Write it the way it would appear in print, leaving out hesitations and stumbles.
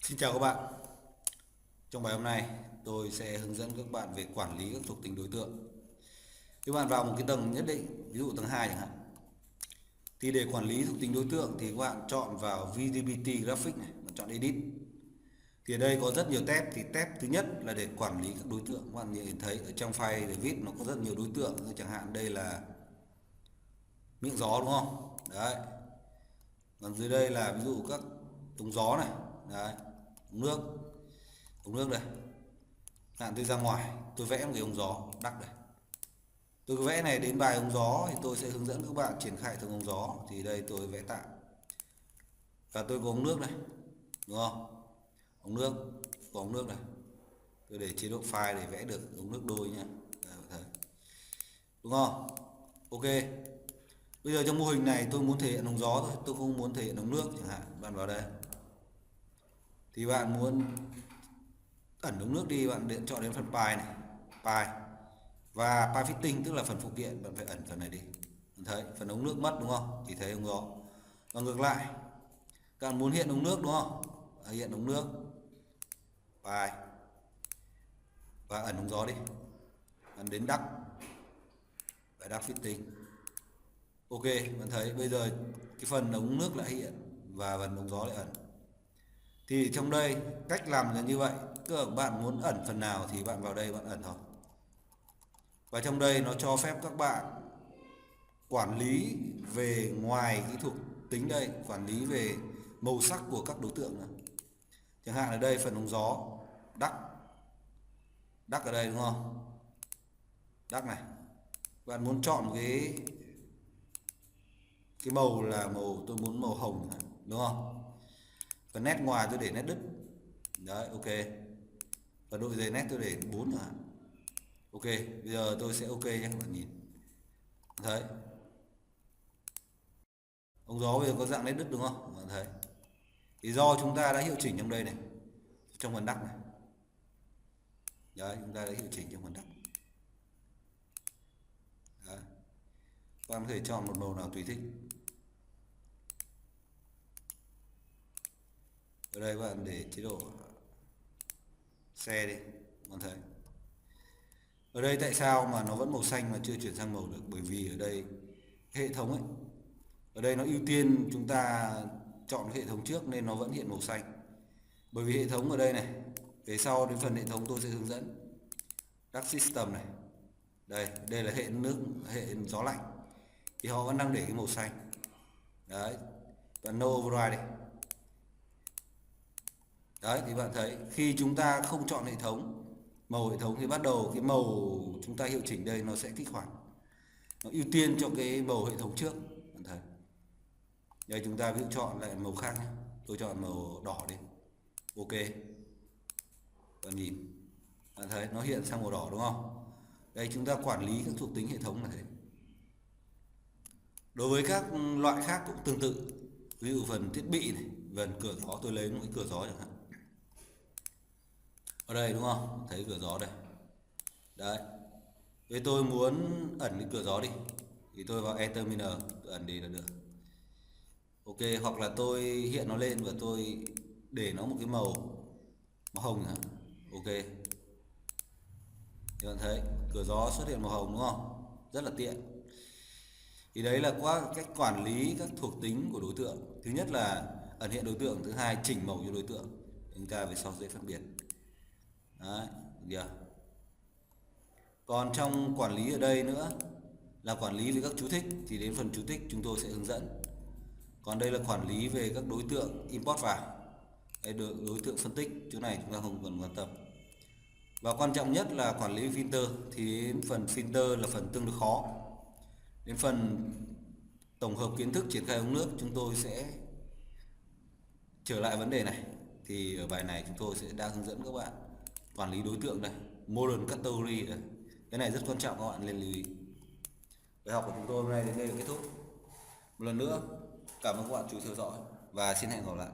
Xin chào các bạn. Trong bài hôm nay tôi sẽ hướng dẫn các bạn về quản lý các thuộc tính đối tượng. Các bạn vào một cái tầng nhất định, ví dụ tầng 2 chẳng hạn. Thì để quản lý thuộc tính đối tượng thì các bạn chọn vào Visibility Graphic này, bạn chọn Edit. Thì ở đây có rất nhiều tab, thì tab thứ nhất là để quản lý các đối tượng. Các bạn nhìn thấy ở trong file Revit nó có rất nhiều đối tượng, chẳng hạn đây là miệng gió đúng không? Đấy. Còn dưới đây là ví dụ các ống gió này, đấy, ống nước đây. Hạn tôi ra ngoài, tôi vẽ một cái ống gió đắc đây. Tôi vẽ này đến bài ống gió thì tôi sẽ hướng dẫn các bạn triển khai hệ thống ống gió. Thì đây tôi vẽ tạm. Và tôi có ống nước này, đúng không? Ống nước, có ống nước này. Tôi để chế độ file để vẽ được ống nước đôi nhá. Đúng không? Ok. Bây giờ trong mô hình này tôi muốn thể hiện ống gió thôi, tôi không muốn thể hiện ống nước chẳng hạn. Bạn vào đây. Thì bạn muốn ẩn ống nước đi, bạn chọn đến phần Pi này, Pi. Và Pi fitting tức là phần phụ kiện, bạn phải ẩn phần này đi. Bạn thấy phần ống nước mất đúng không? Thì thấy ống gió. Và ngược lại, các bạn muốn hiện ống nước đúng không? Hiện ống nước, Pi và ẩn ống gió đi. Bạn đến đắp, phải đắp fitting. Ok, bạn thấy bây giờ cái phần ống nước lại hiện và phần ống gió lại ẩn. Thì trong đây cách làm là như vậy. Tức là bạn muốn ẩn phần nào thì bạn vào đây bạn ẩn thôi. Và trong đây nó cho phép các bạn quản lý về ngoài cái thuộc tính đây, quản lý về màu sắc của các đối tượng này. Chẳng hạn ở đây phần ống gió đắc ở đây đúng không? Đắc này. Bạn muốn chọn cái màu là màu, tôi muốn màu hồng này, đúng không? Phần nét ngoài tôi để nét đứt. Đấy, ok. Và độ dày nét tôi để 4 nữa. Ok, bây giờ tôi sẽ ok nhé các bạn nhìn. Thấy ống gió bây giờ có dạng nét đứt đúng không? Bạn thấy. Thì do chúng ta đã hiệu chỉnh trong đây này, trong phần đắc này. Đấy, chúng ta đã hiệu chỉnh trong phần đắc. Đấy. Các bạn có thể chọn một màu nào tùy thích. Ở đây các bạn để chế độ xe đi, các bạn thấy. Ở đây tại sao mà nó vẫn màu xanh mà chưa chuyển sang màu được? Bởi vì ở đây hệ thống ấy, ở đây nó ưu tiên chúng ta chọn hệ thống trước nên nó vẫn hiện màu xanh. Bởi vì hệ thống ở đây này, về sau đến phần hệ thống tôi sẽ hướng dẫn. Dark System này, đây là hệ nước, hệ gió lạnh, thì họ vẫn đang để cái màu xanh. Đấy, và no override đây. Đấy, thì bạn thấy khi chúng ta không chọn hệ thống, màu hệ thống thì bắt đầu cái màu chúng ta hiệu chỉnh đây nó sẽ kích hoạt, nó ưu tiên cho cái màu hệ thống trước. Bạn thấy đây, chúng ta ví dụ chọn lại màu khác nhé, tôi chọn màu đỏ đi. Ok, bạn nhìn, bạn thấy nó hiện sang màu đỏ đúng không? Đây chúng ta quản lý các thuộc tính hệ thống là thế. Đối với các loại khác cũng tương tự. Ví dụ phần thiết bị này, phần cửa gió, tôi lấy một cái cửa gió chẳng hạn. Ở đây đúng không? Thấy cửa gió đây. Đấy. Với tôi muốn ẩn cái cửa gió đi thì tôi vào E-Terminal, tôi ẩn đi là được. Ok, hoặc là tôi hiện nó lên và tôi để nó một cái màu hồng hả? Ok. Thì bạn thấy cửa gió xuất hiện màu hồng đúng không? Rất là tiện. Thì đấy là qua cách quản lý các thuộc tính của đối tượng. Thứ nhất là ẩn hiện đối tượng, thứ hai chỉnh màu cho đối tượng. Chúng ta về sau dễ phân biệt. Đấy, được chưa? Còn trong quản lý ở đây nữa là quản lý về các chú thích, thì đến phần chú thích chúng tôi sẽ hướng dẫn. Còn đây là quản lý về các đối tượng import vào. Đây đối tượng phân tích, chỗ này chúng ta không cần quan tâm. Và quan trọng nhất là quản lý filter, thì đến phần filter là phần tương đối khó. Đến phần tổng hợp kiến thức triển khai ống nước chúng tôi sẽ trở lại vấn đề này. Thì ở bài này chúng tôi sẽ đang hướng dẫn các bạn quản lý đối tượng đây, model category đây. Cái này rất quan trọng, các bạn nên lưu ý. Bài học của chúng tôi hôm nay đến đây là kết thúc. Một lần nữa cảm ơn các bạn chú theo dõi và xin hẹn gặp lại.